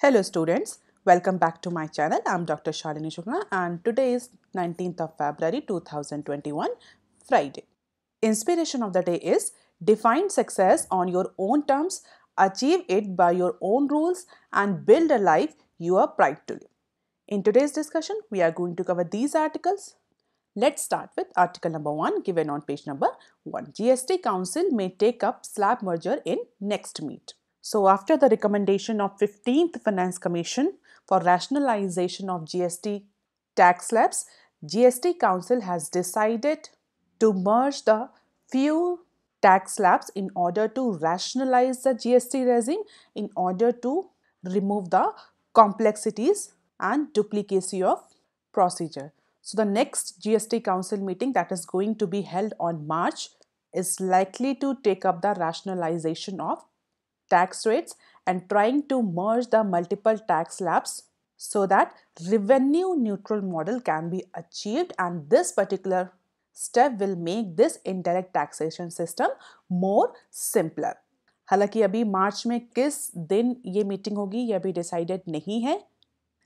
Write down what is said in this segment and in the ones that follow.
Hello students, welcome back to my channel. I'm Dr. Shalini Shukla and today is 19th of February 2021, Friday. Inspiration of the day is define success on your own terms, achieve it by your own rules and build a life you are proud to live. In today's discussion, we are going to cover these articles. Let's start with article number 1 given on page number 1. GST Council may take up slab merger in next meet. So after the recommendation of 15th Finance Commission for rationalization of GST tax slabs, GST Council has decided to merge the few tax slabs in order to rationalize the GST regime, in order to remove the complexities and duplicacy of procedure. So the next GST Council meeting that is going to be held on March is likely to take up the rationalization of tax rates and trying to merge the multiple tax slabs so that revenue neutral model can be achieved, and this particular step will make this indirect taxation system more simpler. हालांकि अभी मार्च में किस दिन ये meeting होगी ये अभी decided नहीं है,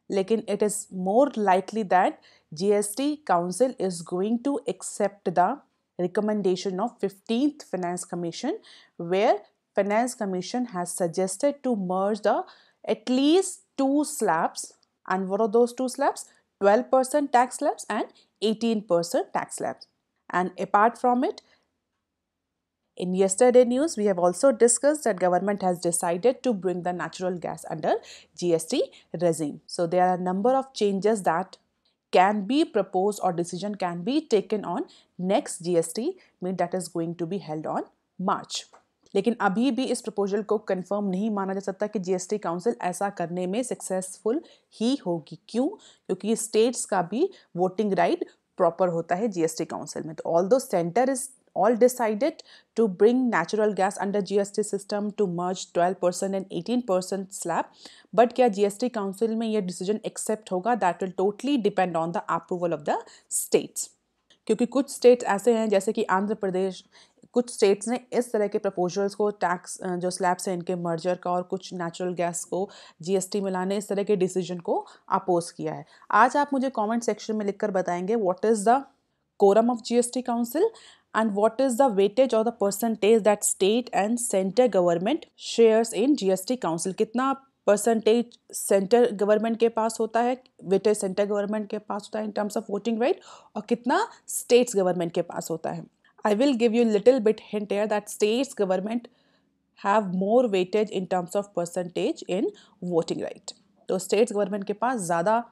लेकिन it is more likely that GST Council is going to accept the recommendation of 15th Finance Commission, where Finance Commission has suggested to merge the at least two slabs. And what are those two slabs? 12% tax slabs and 18% tax slabs. And apart from it, in yesterday news, we have also discussed that government has decided to bring the natural gas under GST regime. So there are a number of changes that can be proposed or decision can be taken on next GST meet that is going to be held on March. लेकिन अभी भी इस proposal को confirm नहीं माना जा सकता कि जीएसटी काउंसिल ऐसा करने में सक्सेसफुल ही होगी. क्यों? क्योंकि स्टेट्स का भी वोटिंग राइट प्रॉपर होता है जीएसटी काउंसिल में. तो although centre is all decided to bring natural gas under GST system to merge 12% and 18% slab, but क्या GST council में ये decision accept होगा? That will totally depend on the approval of the states. क्योंकि कुछ states ऐसे हैं जैसे कि आंध्र प्रदेश, कुछ स्टेट्स ने इस तरह के प्रपोजल्स को टैक्स जो स्लैब्स हैं इनके मर्जर का और कुछ नेचुरल गैस को जीएसटी में लाने इस तरह के डिसीजन को अपोज किया है. आज आप मुझे कमेंट सेक्शन में लिखकर बताएंगे what is the quorum of GST Council and what is the weightage or the percentage that state and center government shares in GST Council. कितना परसेंटेज सेंटर गवर्नमेंट के पास होता है, वेटेज सेंटर गवर्नमेंट के पास होता है in terms of voting right, और कितना states government के पास होता है. I will give you a little bit hint here that states government have more weightage in terms of percentage in voting right. तो states government के पास ज़्यादा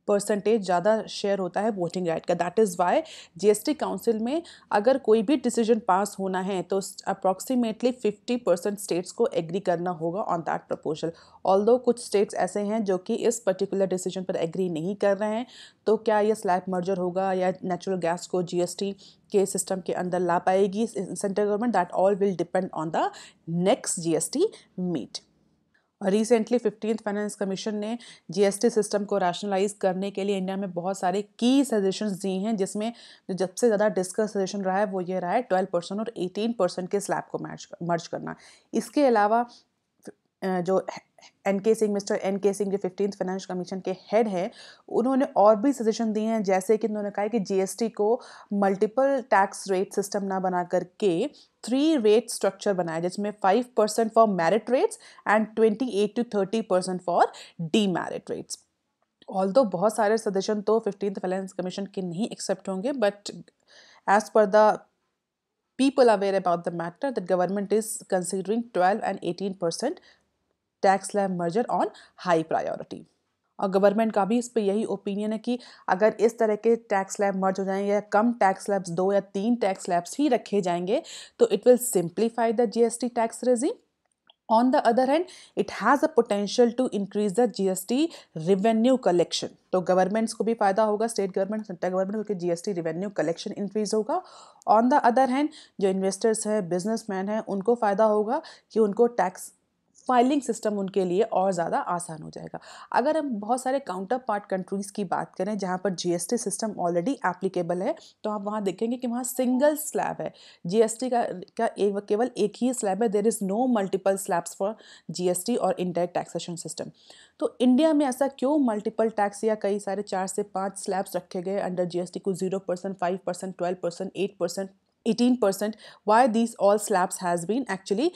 percentage ज़्यादा share होता है वोटिंग राइट का. That is Y GST council में अगर कोई भी डिसीजन पास होना है तो अप्रॉक्सीमेटली 50% स्टेट्स को एग्री करना होगा ऑन दैट प्रपोजल. ऑल्दो कुछ स्टेट्स ऐसे हैं जो कि इस पर्टिकुलर डिसीजन पर एग्री नहीं कर रहे हैं, तो क्या ये स्लैब मर्जर होगा या नेचुरल गैस को जीएसटी के सिस्टम के अंदर ला पाएगी central government? That all will depend on the next GST meet. Recently 15th finance commission ने जीएसटी सिस्टम को रैशनलाइज करने के लिए इंडिया में बहुत सारे की सजेशंस दिए हैं, जिसमें जो सबसे ज़्यादा डिस्कस सजेशन रहा है वो ये रहा है 12% और 18% के स्लैब को मर्ज करना. इसके अलावा जो मिस्टर एन के सिंह जो 15th फाइनेंस कमीशन के हेड हैं, उन्होंने और भी सजेशन दिए हैं, जैसे कि उन्होंने कहा कि जीएसटी को मल्टीपल टैक्स रेट सिस्टम ना बना करके 3 रेट स्ट्रक्चर बनाए, जिसमें 5% for merit rates and 28 to 30% for demerit rates. Although बहुत सारे सजेशन तो 15th फाइनेंस कमीशन के नहीं एक्सेप्ट होंगे, but as per the people aware about the matter that government is considering 12 and 18% tax slab merger on high priority. और government का भी इस पर यही ओपिनियन है कि अगर इस तरह के टैक्स स्लैब मर्ज हो जाएंगे या कम टैक्स स्लैब्स 2 या 3 टैक्स स्लैब्स ही रखे जाएंगे तो it will simplify the GST tax regime. On the other hand, it has a potential to increase the GST revenue collection. तो गवर्नमेंट्स को भी फायदा होगा, स्टेट गवर्नमेंट, सेंट्रल गवर्नमेंट, क्योंकि जीएसटी रेवेन्यू कलेक्शन इंक्रीज होगा. ऑन द अदर हैंड जो investors हैं, businessman हैं, उनको फ़ायदा होगा कि उनको टैक्स फाइलिंग सिस्टम उनके लिए और ज़्यादा आसान हो जाएगा। अगर हम बहुत सारे काउंटर पार्ट कंट्रीज़ की बात करें जहाँ पर जीएसटी सिस्टम ऑलरेडी एप्लीकेबल है, तो आप वहाँ देखेंगे कि वहाँ सिंगल स्लैब है जीएसटी का केवल एक ही स्लैब है। There is no multiple slabs for GST और इनडायरेक्ट टैक्सेशन सिस्टम। तो इंडिया में ऐसा क्यों मल्टीपल टैक्स या कई सारे 4 से 5 स्लैब्स रखे गए अंडर जीएसटी को 0%, 5%, 12%, 8%, 18%? Why these all slabs has been actually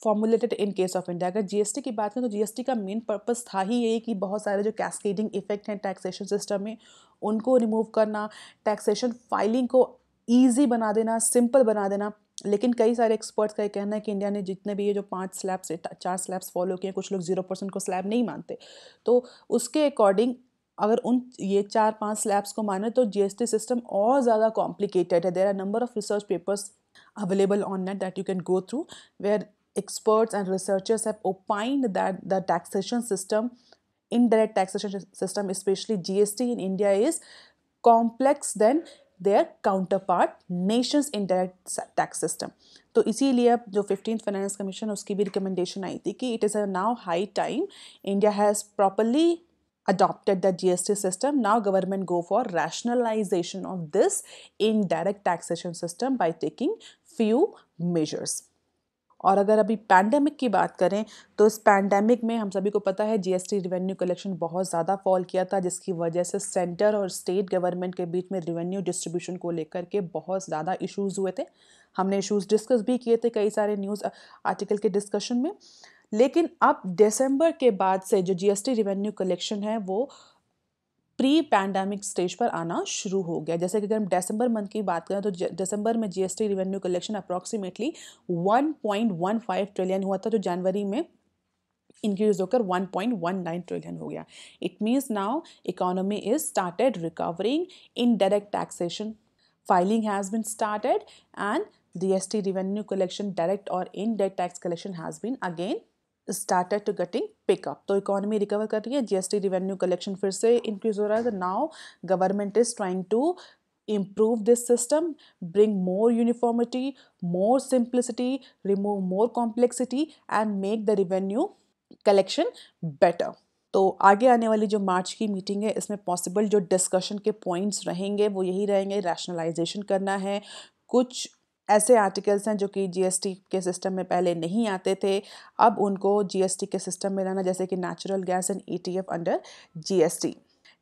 formulated in case of India? अगर जीएसटी की बात करें तो जीएसटी का मेन पर्पस था ही यही कि बहुत सारे जो कैस्केडिंग इफेक्ट हैं टैक्सेशन सिस्टम में उनको रिमूव करना, टैक्सेशन फाइलिंग को ईजी बना देना, सिंपल बना देना। लेकिन कई सारे एक्सपर्ट्स का ये कहना है कि इंडिया ने जितने भी ये जो 5 स्लैब्स 4 स्लैब्स फॉलो किए, कुछ लोग 0% को स्लैब नहीं मानते, तो उसके अकॉर्डिंग अगर उन ये 4-5 स्लैब्स को माने तो जीएसटी सिस्टम और ज़्यादा कॉम्प्लिकेटेड है। There are number of research papers available on net that you can go through where experts and researchers have opined that the taxation system, indirect taxation system, especially GST in India, is complex than their counterpart nation's indirect tax system. तो इसीलिए अब जो 15th finance commission उसकी भी recommendation आई थी कि it is a now high time India has properly adopted the GST system. Now government go for rationalization of this indirect taxation system by taking few measures. और अगर अभी pandemic की बात करें तो इस पैंडेमिक में हम सभी को पता है जीएसटी रिवेन्यू कलेक्शन बहुत ज़्यादा फॉल किया था, जिसकी वजह से सेंटर और स्टेट गवर्नमेंट के बीच में रिवेन्यू डिस्ट्रीब्यूशन को लेकर के बहुत ज़्यादा इश्यूज़ हुए थे। हमने इश्यूज़ डिस्कस भी किए थे कई सारे न्यूज़ आर्टिकल के डिस्कशन में। लेकिन अब दिसंबर के बाद से जो जीएसटी रिवेन्यू कलेक्शन है वो प्री पैंडेमिक स्टेज पर आना शुरू हो गया। जैसे कि अगर हम दिसंबर मंथ की बात करें तो दिसंबर में GST revenue collection approximately 1.15 trillion हुआ था, जो जनवरी में इंक्रीज होकर 1.19 ट्रिलियन हो गया। It means now economy is started recovering, indirect taxation filing has been started and GST revenue collection, direct or indirect tax collection, has been again started to getting pick up. तो economy recover कर रही है, GST revenue collection फिर से increase हो रहा है। तो now government is trying to improve this system, bring more uniformity, more simplicity, remove more complexity and make the revenue collection better. तो आगे आने वाली जो मार्च की मीटिंग है इसमें पॉसिबल जो डिस्कशन के पॉइंट्स रहेंगे वो यही रहेंगे, रैशनलाइजेशन करना है। कुछ ऐसे आर्टिकल्स हैं जो कि जीएसटी के सिस्टम में पहले नहीं आते थे, अब उनको जीएसटी के सिस्टम में लाना, जैसे कि natural gas and ETF under GST.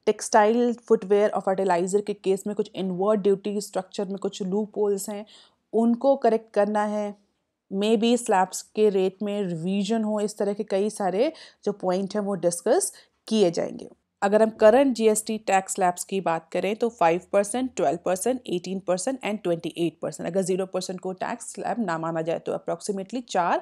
Textile, footwear और फर्टिलाइज़र के केस में कुछ इनवर्ड ड्यूटी स्ट्रक्चर में कुछ लूप होल्स हैं, उनको करेक्ट करना है। मे बी स्लैब्स के रेट में रिवीजन हो, इस तरह के कई सारे जो पॉइंट हैं वो डिस्कस किए जाएंगे। अगर हम करंट जीएसटी टैक्स स्लैब्स की बात करें तो 5%, 12%, 18% एंड 28%। अगर 0% को टैक्स स्लैब ना माना जाए तो अप्रॉक्सीमेटली 4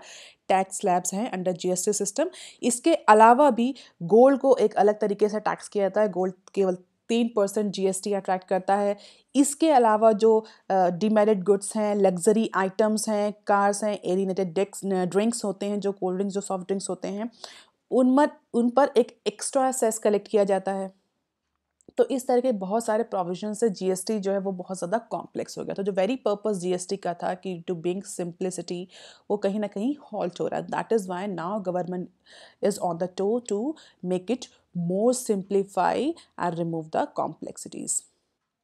टैक्स स्लैब्स हैं अंडर जीएसटी सिस्टम। इसके अलावा भी गोल्ड को एक अलग तरीके से टैक्स किया जाता है। गोल्ड केवल 3% जीएसटी अट्रैक्ट करता है। इसके अलावा जो डीमेरिट गुड्स हैं, लग्जरी आइटम्स हैं, कार्स हैं, एलिनेटेड ड्रिंक्स होते हैं, जो कोल्ड ड्रिंक्स, जो सॉफ्ट ड्रिंक्स होते हैं, उन पर एक एक्स्ट्रा सेस कलेक्ट किया जाता है। तो इस तरह के बहुत सारे प्रोविजन से जीएसटी जो है वो बहुत ज़्यादा कॉम्प्लेक्स हो गया। तो जो वेरी पर्पस जीएसटी का था कि टू ब्रिंग सिंप्लिसिटी, वो कहीं ना कहीं हॉल्ट हो रहा है। That is why now government is on the toe to make it more simplify and remove the complexities.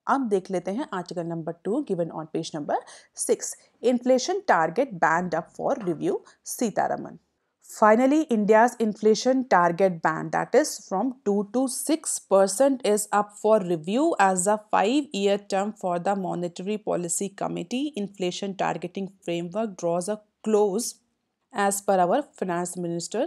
अब देख लेते हैं article number 2 given on page number 6, inflation target band up for review, Sitharaman. Finally, India's inflation target band, that is from 2 to 6%, is up for review as a 5-year term for the Monetary Policy Committee. Inflation targeting framework draws a close, as per our Finance Minister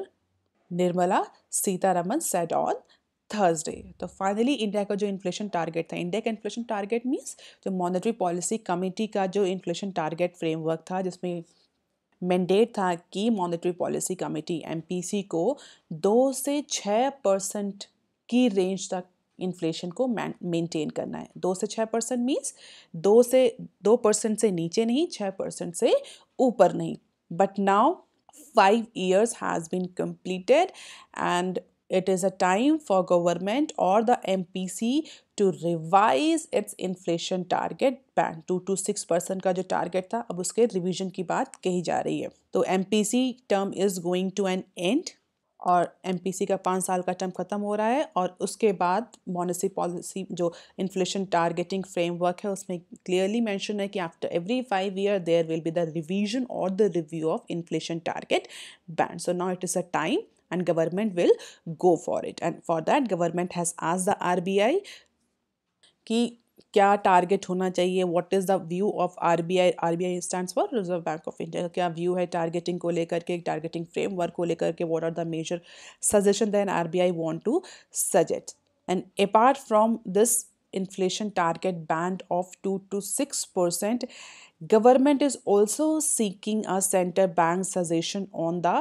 Nirmala Sitharaman said on Thursday. तो finally India का जो inflation target था, India का inflation target means जो monetary policy committee का जो inflation target framework था, जिसमें मैंडेट था कि मॉनेटरी पॉलिसी कमेटी एमपीसी को 2 से 6% की रेंज तक इन्फ्लेशन को मेंटेन करना है। 2 से 6% मीन्स 2% से नीचे नहीं, 6% से ऊपर नहीं। But now 5 years has been completed and it is a time for government or the MPC to revise its inflation target band. 2 to 6% का जो टारगेट था अब उसके रिवीजन की बात कही जा रही है। तो MPC term is going to an end और MPC का 5 साल का टर्म खत्म हो रहा है और उसके बाद मॉनेटरी पॉलिसी जो इन्फ्लेशन टारगेटिंग फ्रेमवर्क है उसमें क्लियरली मेंशन है कि after every 5 year there will be the revision और the review of inflation target band. So now it is a time and government will go for it, and for that government has asked the RBI कि क्या target होना चाहिए, what is the view of RBI. RBI stands for reserve bank of India. क्या view है targeting को लेकर के, targeting framework को लेकर के, what are the major suggestion than RBI want to suggest. And apart from this inflation target band of 2 to 6%, government is also seeking a center bank suggestion on the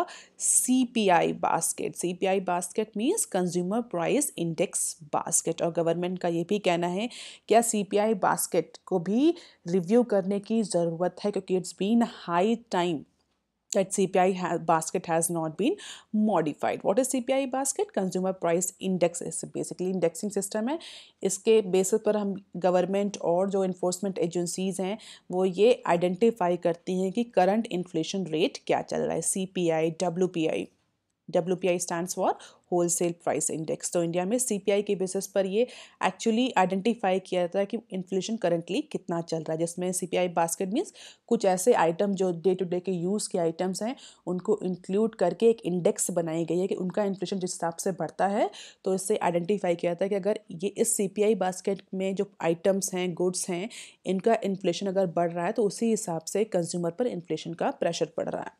CPI basket. CPI basket means consumer price index basket. और government का ये भी कहना है क्या CPI basket को भी review करने की ज़रूरत है क्योंकि it's been high time that CPI basket has not been modified. What is CPI basket? Consumer Price Index is basically indexing system है. इसके बेसिस पर हम गवर्नमेंट और जो इन्फोर्समेंट एजेंसीज हैं वो ये आइडेंटिफाई करती हैं कि करंट इन्फ्लेशन रेट क्या चल रहा है. CPI, WPI. WPI stands for wholesale price index. तो इंडिया में CPI के बेसिस पर ये एक्चुअली आइडेंटिफाई किया जाता है कि इन्फ्लेशन करंटली कितना चल रहा है, जिसमें CPI बास्केट मीन्स कुछ ऐसे आइटम जो डे टू डे के यूज़ के आइटम्स हैं उनको इंक्लूड करके एक इंडेक्स बनाई गई है कि उनका इन्फ्लेशन जिस हिसाब से बढ़ता है तो इससे आइडेंटिफाई किया जाता है कि अगर ये इस CPI बास्केट में जो आइटम्स हैं, गुड्स हैं, इनका इन्फ्लेशन अगर बढ़ रहा है तो उसी हिसाब से कंज्यूमर पर इन्फ्लेशन का प्रेशर पड़ रहा है.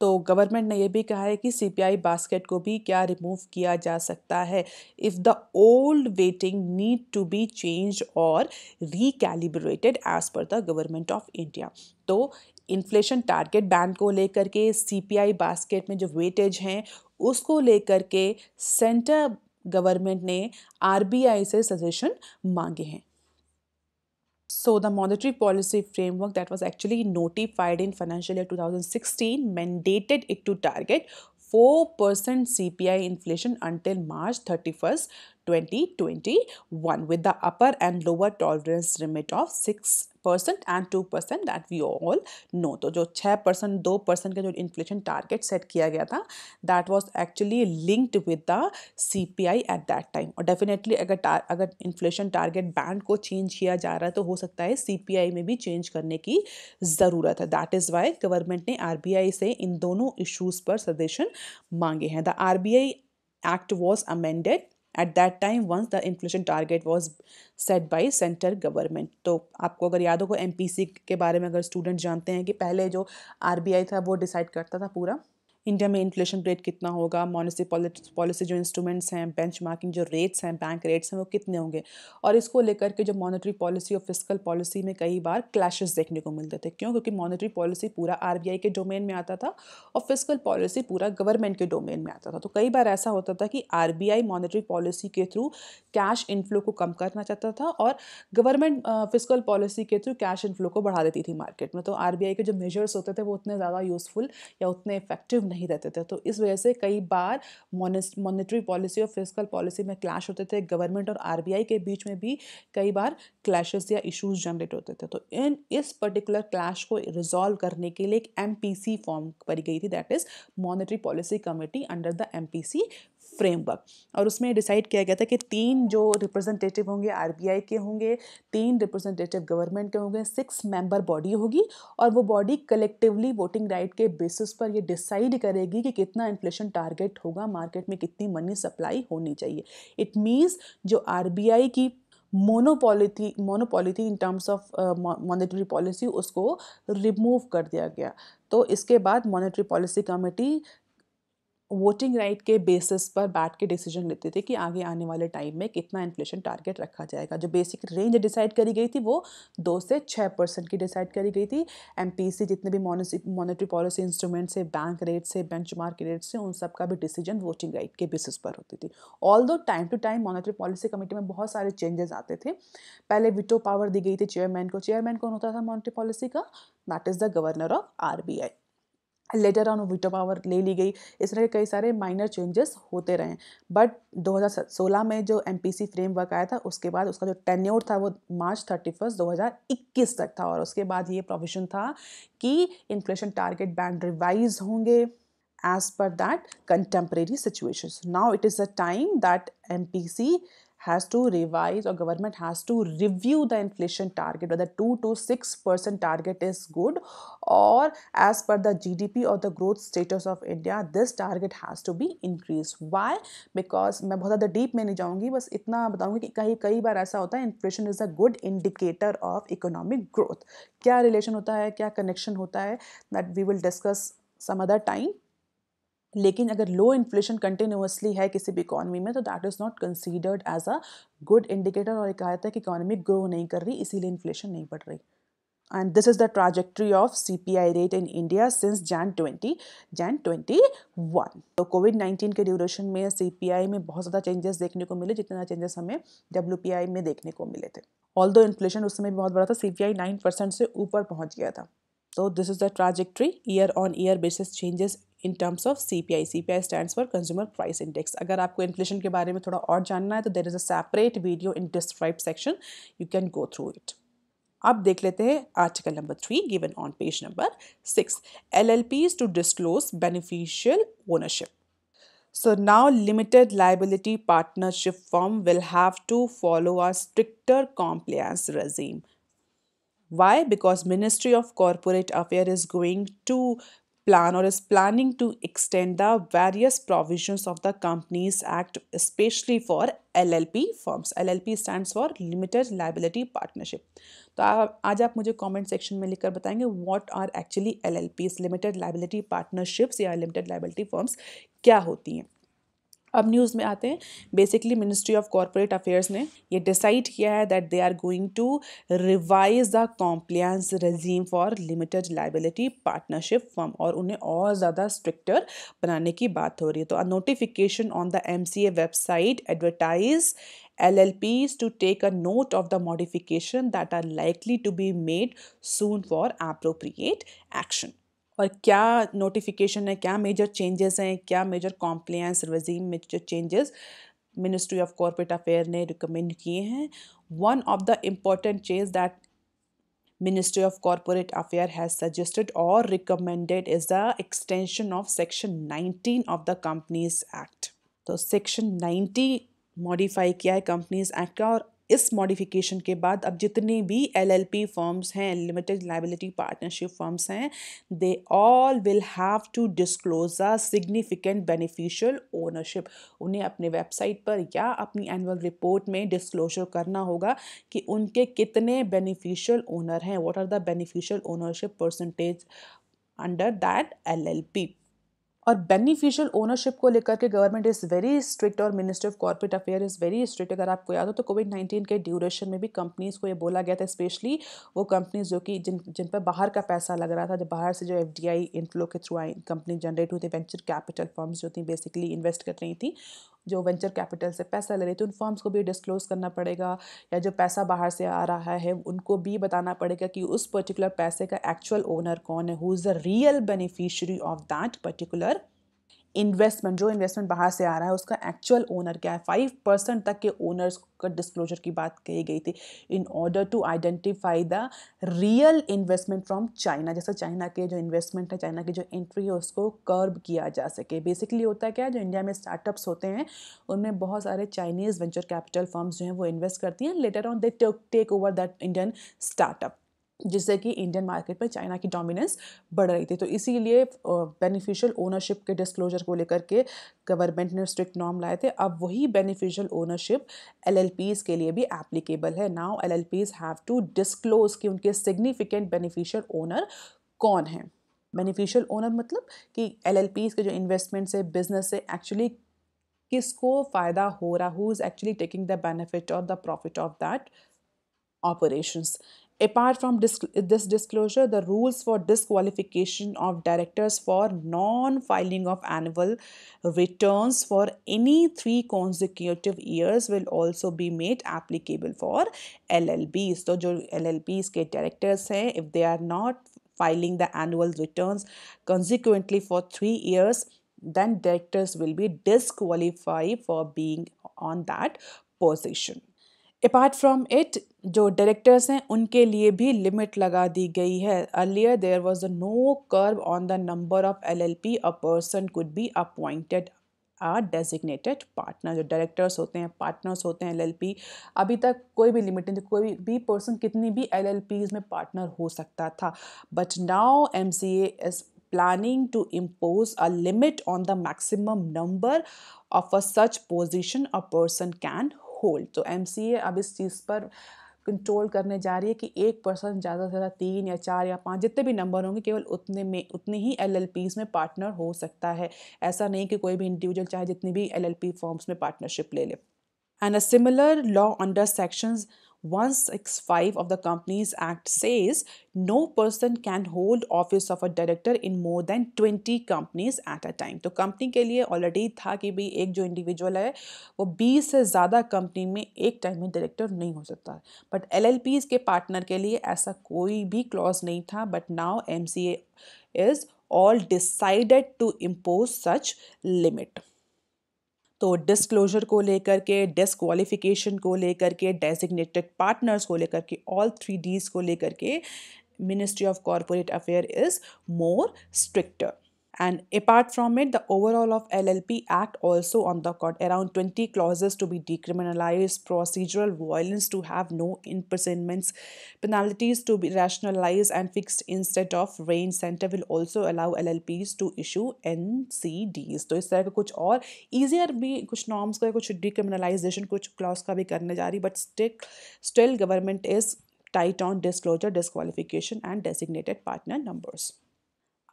तो गवर्नमेंट ने यह भी कहा है कि CPI बास्केट को भी क्या रिमूव किया जा सकता है if the old weighting need to be change और recalibrated as per the government of India. तो इन्फ्लेशन टारगेट बैंड को लेकर के CPI बास्केट में जो वेटेज हैं उसको लेकर के सेंटर गवर्नमेंट ने RBI से सजेशन मांगे हैं. So the monetary policy framework that was actually notified in financial year 2016 mandated it to target 4% CPI inflation until March 31st, 2021 with the upper and lower tolerance limit of 6% and 2% that we all know. तो जो 6% 2% का जो inflation target set किया गया था that was actually linked with the CPI at that time. और definitely अगर inflation target band को चेंज किया जा रहा है तो हो सकता है CPI में भी चेंज करने की ज़रूरत है. दैट इज़ वाई गवर्नमेंट ने RBI से इन दोनों इश्यूज़ पर सजेशन मांगे हैं. The RBI Act was amended at that time once the inflation target was set by center government. तो आपको अगर याद होगा MPC के बारे में अगर स्टूडेंट जानते हैं कि पहले जो RBI था वो डिसाइड करता था पूरा इंडिया में इन्फ्लेशन रेट कितना होगा, मॉनेटरी पॉलिसी जो इंस्ट्रूमेंट्स हैं, बेंचमार्किंग जो रेट्स हैं, बैंक रेट्स हैं वो कितने होंगे. और इसको लेकर के जो मॉनेटरी पॉलिसी और फिस्कल पॉलिसी में कई बार क्लैशेस देखने को मिलते थे. क्यों? क्योंकि मॉनेटरी पॉलिसी पूरा RBI के डोमेन में आता था और फिस्कल पॉलिसी पूरा गवर्नमेंट के डोमेन में आता था. तो कई बार ऐसा होता था कि RBI मॉनेटरी पॉलिसी के थ्रू कैश इनफ्लो को कम करना चाहता था और गवर्नमेंट फिस्कल पॉलिसी के थ्रू कैश इनफ्लो को बढ़ा देती थी मार्केट में. तो RBI के जो मेजर्स होते थे वो उतने ज़्यादा यूजफुल या उतने इफेक्टिव नहीं रहते थे. तो इस वजह से कई बार मॉनेटरी पॉलिसी और फिस्कल पॉलिसी में क्लैश होते थे. गवर्नमेंट और RBI के बीच में भी कई बार क्लैशेस या इश्यूज जनरेट होते थे. तो इस पर्टिकुलर क्लैश को रिजॉल्व करने के लिए एक MPC फॉर्म करी गई थी, that is monetary policy committee under the MPC framework. और उसमें डिसाइड किया गया था कि 3 जो रिप्रेजेंटेटिव होंगे RBI के होंगे, 3 रिप्रेजेंटेटिव गवर्नमेंट के होंगे, 6 मेंबर बॉडी होगी और वो बॉडी कलेक्टिवली वोटिंग राइट के बेसिस पर ये डिसाइड करेगी कि कितना इन्फ्लेशन टारगेट होगा, मार्केट में कितनी मनी सप्लाई होनी चाहिए. इट मीन्स जो RBI की monopoly in terms of monetary policy उसको रिमूव कर दिया गया. तो इसके बाद monetary policy committee voting right के बेसिस पर बैठ के डिसीजन लेते थे कि आगे आने वाले टाइम में कितना इन्फ्लेशन टारगेट रखा जाएगा. जो बेसिक रेंज डिसाइड करी गई थी वो 2 से 6% की डिसाइड करी गई थी. MPC जितने भी मॉनेटरी पॉलिसी इंस्ट्रूमेंट से, बैंक रेट से, बेंचमार्क रेट से, उन सब का भी डिसीजन वोटिंग राइट के बेसिस पर होती थी. Although time to time monetary policy committee में बहुत सारे चेंजेस आते थे. पहले विटो पावर दी गई थी चेयरमैन को. चेयरमैन कौन होता था मॉनेटरी पॉलिसी का? That is the governor of RBI. Later on veto power ले ली गई। इस तरह के कई सारे माइनर चेंजेस होते रहे, बट 2016 में जो MPC फ्रेमवर्क आया था उसके बाद उसका जो टेन्योर था वो मार्च 31 2021 तक था, और उसके बाद ये प्रोविजन था कि इन्फ्लेशन टारगेट बैंड रिवाइज होंगे as per that contemporary situations. Now it is a time that MPC has to revise, or government has to review the inflation target, whether 2 to 6% target is good, or as per the GDP or the growth status of India this target has to be increased. Why? Because मैं बहुत ज़्यादा deep में नहीं जाऊँगी, बस इतना बताऊँगी कि कई बार ऐसा होता है inflation is a good indicator of economic growth. क्या रिलेशन होता है, क्या कनेक्शन होता है, that we will discuss some other time. लेकिन अगर लो इन्फ्लेशन कंटिन्यूसली है किसी भी इकॉनमी में तो that is not considered as a good indicator, और एक कहता है कि इकॉनमी ग्रो नहीं कर रही इसीलिए इन्फ्लेशन नहीं बढ़ रही। And this is the trajectory of CPI rate in India since Jan 21। तो कोविड-19 के ड्यूरेशन में CPI में बहुत ज़्यादा चेंजेस देखने को मिले, जितना चेंजेस हमें WPI में देखने को मिले थे। ऑल्दो इन्फ्लेशन उस समय बहुत बड़ा था, CPI 9% से ऊपर पहुंच गया था। So this is the trajectory year on year basis changes in terms of CPI. CPI stands for Consumer Price Index. अगर आपको इन्फ्लेशन के बारे में थोड़ा और जानना है तो there is a separate video in described section. You can go through it. अब देख लेते हैं article number 3 given on page number 6. LLPs to disclose beneficial ownership. So now limited liability partnership firm will have to follow a stricter compliance regime. Why? Because Ministry of Corporate Affairs is going to plan or is planning to extend the various provisions of the Companies Act, especially for LLP firms. LLP stands for Limited Liability Partnership. तो आज आप मुझे comment section में लिखकर बताएंगे what are actually LLPs, limited liability partnerships या limited liability firms क्या होती हैं। अब न्यूज़ में आते हैं। Basically ministry of corporate affairs ने ये डिसाइड किया है that they are going to revise the compliance regime for limited liability partnership firm, और उन्हें और ज़्यादा स्ट्रिक्टर बनाने की बात हो रही है। तो a notification on the MCA website advertise LLPs to take a note of the modification that are likely to be made soon for appropriate action. और क्या नोटिफिकेशन है, क्या मेजर चेंजेस हैं, क्या मेजर कॉम्प्लायंस रेजीम में जो changes ministry of corporate affair ने recommend किए हैं। One of the important change that Ministry of Corporate Affairs has suggested or recommended is the extension of Section 19 of the Companies Act. तो Section 90 modify किया है companies act का, और इस modification के बाद अब जितनी भी LLP फर्म्स हैं, लिमिटेड लाइबिलिटी पार्टनरशिप फर्म्स हैं, they all will have to disclose a significant beneficial ownership. उन्हें अपने वेबसाइट पर या अपनी एनुअल रिपोर्ट में डिस्क्लोजर करना होगा कि उनके कितने बेनिफिशियल ओनर हैं, what are the beneficial ownership percentage under that LLP। और बेनिफिशियल ओनरशिप को लेकर के गवर्नमेंट इज़ वेरी स्ट्रिक्ट और ministry of corporate affair is very strict. अगर आपको याद हो तो कोविड-19 के ड्यूरेशन में भी कंपनीज़ को ये बोला गया था, स्पेशली वो कंपनीज जो कि जिन पर बाहर का पैसा लग रहा था, जब बाहर से जो FDI इनफ्लो के थ्रू आई कंपनी जनरेट हुई थी, वेंचर कैपिटल फर्म्स जो थी बेसिकली इन्वेस्ट कर रही थी, जो वेंचर कैपिटल से पैसा ले रही थी, उन फर्म्स को भी डिस्क्लोज करना पड़ेगा, या जो पैसा बाहर से आ रहा है उनको भी बताना पड़ेगा कि उस पर्टिकुलर पैसे का एक्चुअल ओनर कौन है, who is the real beneficiary of that particular investment. जो इन्वेस्टमेंट बाहर से आ रहा है उसका एक्चुअल ओनर क्या है। 5% तक के ओनर्स का डिस्क्लोजर की बात कही गई थी in order to identify the real investment from China. जैसे चाइना के जो इन्वेस्टमेंट है, चाइना की जो एंट्री है, उसको कर्ब किया जा सके। बेसिकली होता है क्या, जो इंडिया में स्टार्टअप्स होते हैं उनमें बहुत सारे चाइनीज़ वेंचर कैपिटल फर्म्स जो हैं वो इन्वेस्ट करती हैं, later on they take over that Indian startup, जिससे कि इंडियन मार्केट में चाइना की डोमिनेंस बढ़ रही थी। तो इसीलिए बेनिफिशियल ओनरशिप के डिस्क्लोजर को लेकर के गवर्नमेंट ने स्ट्रिक्ट नॉर्म लाए थे। अब वही बेनिफिशियल ओनरशिप LLPs के लिए भी एप्लीकेबल है। Now LLPs have to disclose कि उनके सिग्निफिकेंट बेनिफिशियल ओनर कौन है। बेनिफिशियल ओनर मतलब कि LLPs के जो इन्वेस्टमेंट से, बिजनेस से एक्चुअली किसको फ़ायदा हो रहा, who is actually taking the benefit और the profit of that operations. Apart from this disclosure, the rules for disqualification of directors for non-filing of annual returns for any 3 consecutive years will also be made applicable for LLBs. तो जो LLBs के directors हैं, if they are not filing the annual returns consequently for 3 years, then directors will be disqualified for being on that position. Apart from it जो directors हैं उनके लिए भी limit लगा दी गई है. Earlier there was no curb on the number of LLP a person could be appointed a designated partner. जो डायरेक्टर्स होते हैं, पार्टनर्स होते हैं LLP, अभी तक कोई भी लिमिट नहीं थी, कोई भी पर्सन कितनी भी LLPs में पार्टनर हो सकता था. But now MCA is planning to impose a limit on the maximum number of a such position a person can hold. तो MCA अब इस चीज़ पर कंट्रोल करने जा रही है कि एक पर्सन ज़्यादा से ज़्यादा 3 या 4 या 5 जितने भी नंबर होंगे केवल उतने ही LLPs में पार्टनर हो सकता है. ऐसा नहीं कि कोई भी इंडिविजुअल चाहे जितनी भी LLP फॉर्म्स में पार्टनरशिप ले ले. And a similar law under sections 165 of the Companies Act says no person can hold office of a director in more than 20 companies at a time. तो कंपनी के लिए already था कि भाई एक जो इंडिविजुअल है वो 20 से ज़्यादा कंपनी में एक टाइम में डायरेक्टर नहीं हो सकता. बट LLPs के पार्टनर के लिए ऐसा कोई भी क्लॉज नहीं था. But now MCA is all decided to impose such limit. तो डिस्क्लोजर को लेकर के, डिस्क्वालिफिकेशन को लेकर के, डेजिग्नेटेड पार्टनर्स को लेकर के, ऑल 3Ds को लेकर के ministry of corporate affair is more stricter. And apart from it, the overall of LLP Act also on the court around 20 clauses to be decriminalized, procedural violence to have no imprisonments, penalties to be rationalized and fixed instead of range center will also allow LLPs to issue NCDs. तो इस तरह का कुछ और easier भी कुछ norms का कुछ decriminalization कुछ clause का भी करने जा रही, but still government is tight on disclosure, disqualification and designated partner numbers.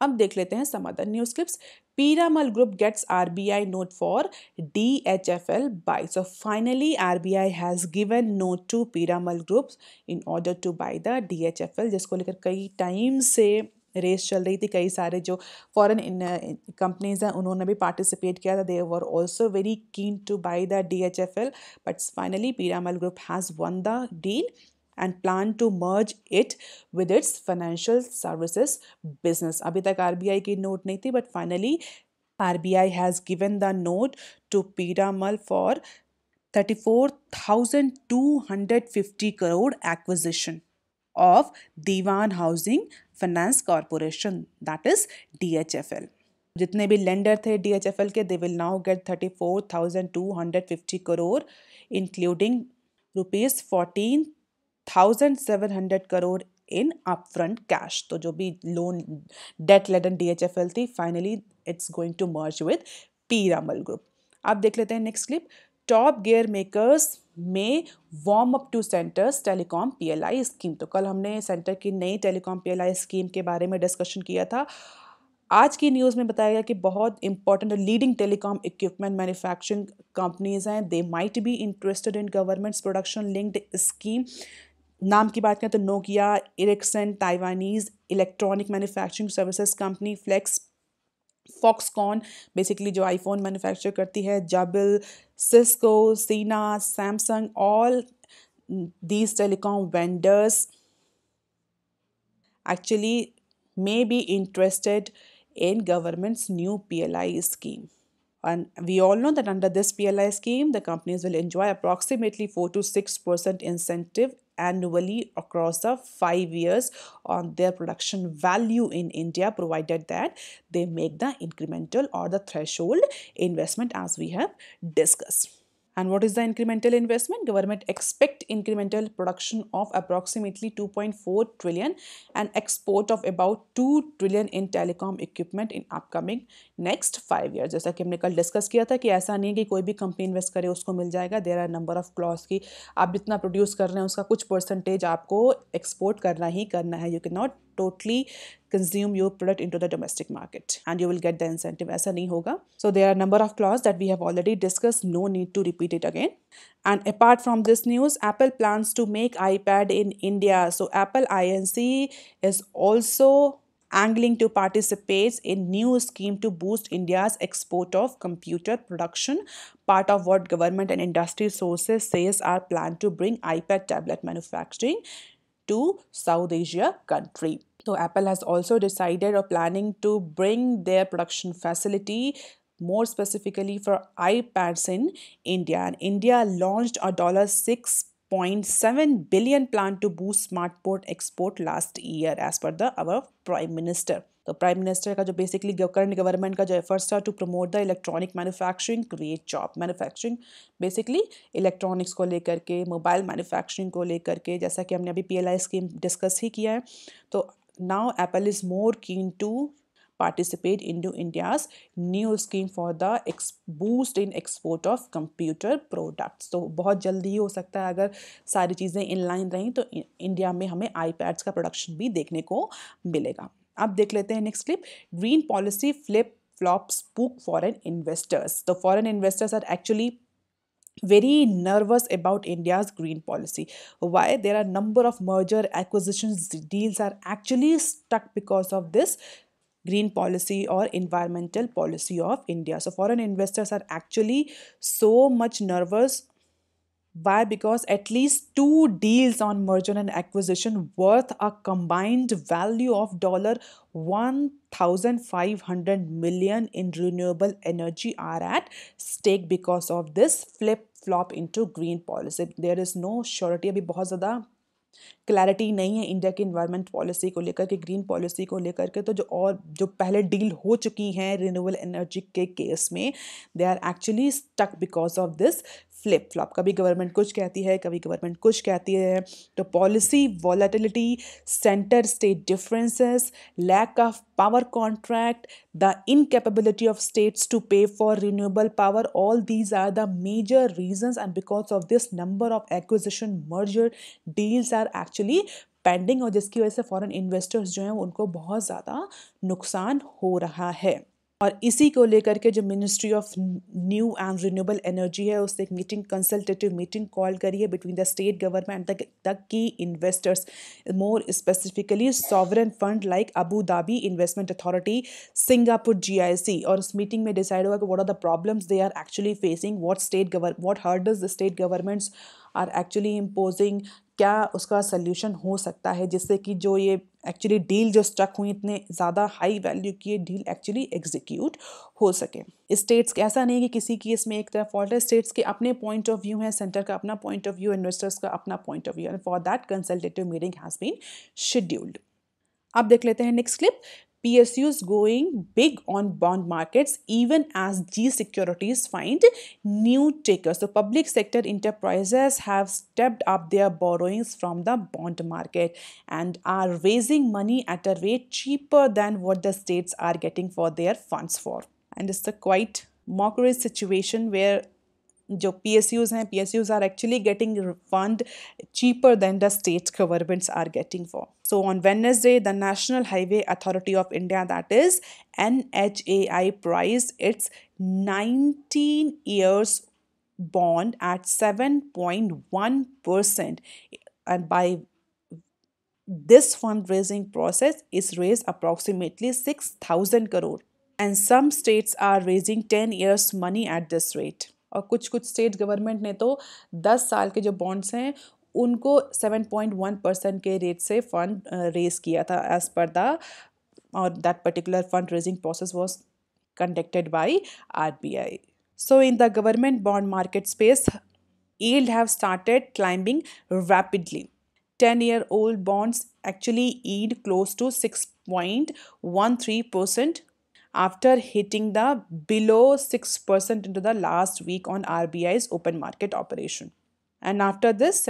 अब देख लेते हैं some other news clips. Piramal Group gets RBI note for DHFL buy. So finally RBI has given note to Piramal Group in order to buy the DHFL, जिसको लेकर कई time से race चल रही थी. कई सारे जो फॉरेन कंपनीज हैं उन्होंने भी पार्टिसिपेट किया था. They were also very keen to buy the DHFL, but finally Piramal Group has won the deal and plan to merge it with its financial services business. अभी तक RBI की note नहीं थी, but finally RBI has given the note to Piramal for 34,250 crore acquisition of Diwan Housing Finance Corporation, that is DHFL. जितने भी lender थे DHFL के, they will now get 34,250 crore including rupees 14,700 crore in upfront cash. तो जो भी loan debt laden DHFL थी, finally it's going to merge with Piramal Group. अब देख लेते हैं next clip. Top gear makers में warm up to centre's telecom PLI scheme. तो कल हमने सेंटर की नई टेलीकॉम PLI स्कीम के बारे में डिस्कशन किया था. आज की न्यूज़ में बताया गया कि बहुत important leading telecom equipment manufacturing companies हैं, they might be interested in government's production linked scheme. नाम की बात करें तो Nokia, Ericsson, Taiwanese electronic manufacturing services company, Flex, Foxconn basically जो आईफोन मैन्युफैक्चर करती है, Jabil, Cisco, Ciena, Samsung, all these telecom vendors actually may be interested in government's new PLI scheme. And we all know that under this PLI scheme, the companies will enjoy approximately 4 to 6% incentive annually across the 5 years on their production value in India, provided that they make the incremental or the threshold investment as we have discussed. And what is the incremental investment? Government expect incremental production of approximately 2.4 trillion and export of about 2 trillion in telecom equipment in upcoming next 5 years. जैसा कि हमने कल discuss किया था कि ऐसा नहीं है कि कोई भी कंपनी इन्वेस्ट करे उसको मिल जाएगा. There are number of clause की आप जितना प्रोड्यूस कर रहे हैं उसका कुछ परसेंटेज आपको एक्सपोर्ट करना ही करना है. You can not totally consume your product into the domestic market and you will get the incentive. ऐसा नहीं होगा. So there are a number of clauses that we have already discussed. No need to repeat it again. And apart from this news, Apple plans to make iPad in India. So Apple Inc. is also angling to participate in new scheme to boost India's export of computer production. Part of what government and industry sources says are planned to bring iPad tablet manufacturing to South Asia country. So Apple has also decided or planning to bring their production facility more specifically for iPads in India. And India launched a $6.7 billion plan to boost smartphone export last year as per the our Prime Minister. तो prime minister का जो basically current government का जो efforts था to promote the electronic manufacturing create job manufacturing basically electronics को लेकर के mobile manufacturing को लेकर के जैसा कि हमने अभी PLI स्कीम डिस्कस ही किया है तो now Apple is more keen to participate into India's new scheme for the boost in export of computer products. तो बहुत जल्दी ही हो सकता है अगर सारी चीज़ें इन लाइन रहीं तो इंडिया में हमें iPads का प्रोडक्शन भी देखने को मिलेगा. अब देख लेते हैं next clip. Green policy flip flop spook foreign investors. The foreign investors are actually very nervous about India's green policy. Why? There are number of merger acquisitions deals are actually stuck because of this green policy or environmental policy of India. So foreign investors are actually so much nervous. Why? Because at least two deals on merger and acquisition worth a combined value of $1,500 million in renewable energy are at stake because of this flip flop into green policy. There is no surety. अभी बहुत ज़्यादा clarity नहीं है India की environment policy को लेकर के green policy को लेकर के तो जो पहले डील हो चुकी हैं रिन्यूएबल एनर्जी के केस में they are actually stuck because of this flip flop. कभी गवर्नमेंट कुछ कहती है कभी गवर्नमेंट कुछ कहती है. तो policy volatility centre state differences lack of power contract, the incapability of states to pay for renewable power, all these are the major reasons and because of this number of acquisition merger deals are actually pending और जिसकी वजह से foreign investors जो हैं उनको बहुत ज़्यादा नुकसान हो रहा है. और इसी को लेकर के जो ministry of new and renewable energy है उसने एक मीटिंग कंसल्टेटिव मीटिंग कॉल करी है between the state government the key investors more specifically sovereign fund like Abu Dhabi investment authority Singapore GIC. और उस मीटिंग में डिसाइड हुआ कि what are the problems they are actually facing what hurdles the state governments are actually imposing. क्या उसका solution हो सकता है जिससे कि जो ये एक्चुअली डील जो स्टक हुई इतने ज़्यादा हाई वैल्यू की ये डील एक्चुअली एग्जीक्यूट हो सके. स्टेट्स ऐसा नहीं कि किसी की इसमें एक तरफ फॉल्ट है. स्टेट्स के अपने पॉइंट ऑफ व्यू है सेंटर का अपना पॉइंट ऑफ व्यू इन्वेस्टर्स का अपना point of view and for that consultative meeting has been scheduled. अब देख लेते हैं next clip. PSUs going big on bond markets even as G securities find new takers. So public sector enterprises have stepped up their borrowings from the bond market and are raising money at a rate cheaper than what the states are getting for their funds for. And it's a quite mockery situation where जो PSUs हैं PSUs are actually getting fund cheaper than the state governments are getting for. So on Wednesday, the National Highway Authority of India, that is NHAI, priced its 19 years bond at 7.1%, and by this fundraising process is raised approximately 6,000 crore, and some states are raising 10 years money at this rate. और कुछ state government ने तो 10 साल के जो bonds हैं उनको 7.1% के रेट से फंड रेज किया था एज पर द और that particular fund raising process was conducted by RBI. So in the government bond market space, yield have started climbing rapidly. 10-year-old bonds actually yield close to 6.13% after hitting the below 6% into the last week on RBI's open market operation. And after this,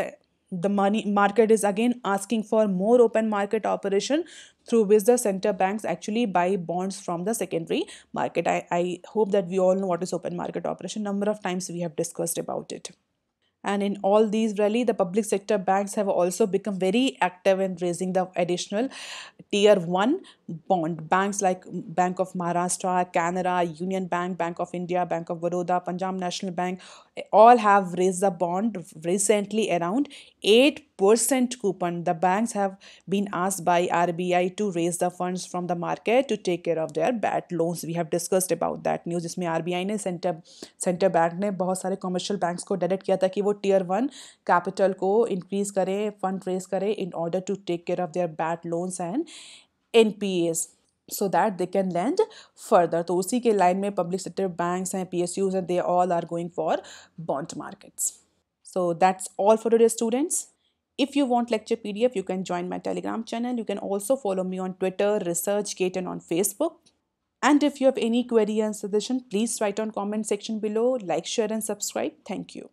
the money market is again asking for more open market operation through which the center banks actually buy bonds from the secondary market. I hope that we all know what is open market operation. Number of times we have discussed about it. And in all these really the public sector banks have also become very active in raising the additional tier 1 bond. Banks like Bank of Maharashtra, Canara, Union Bank, Bank of India, Bank of Baroda, Punjab National Bank all have raised the bond recently around 8% coupon. The banks have been asked by RBI to raise the funds from the market to take care of their bad loans. We have discussed about that news जिसमें RBI ने centre bank ने बहुत सारे commercial banks को direct किया था कि वो टियर 1 कैपिटल को इंक्रीज करें फंड रेज करें in order to take care of their bad loans and NPAs so that they can lend further. तो उसी के लाइन में public sector banks हैं, PSUs हैं, they all are going for bond markets. So that's all for today, students. If you want lecture PDF, you can join my Telegram channel. You can also follow me on Twitter, ResearchGate, and on Facebook. And if you have any query and suggestion, please write on comment section below. Like, share, and subscribe. Thank you.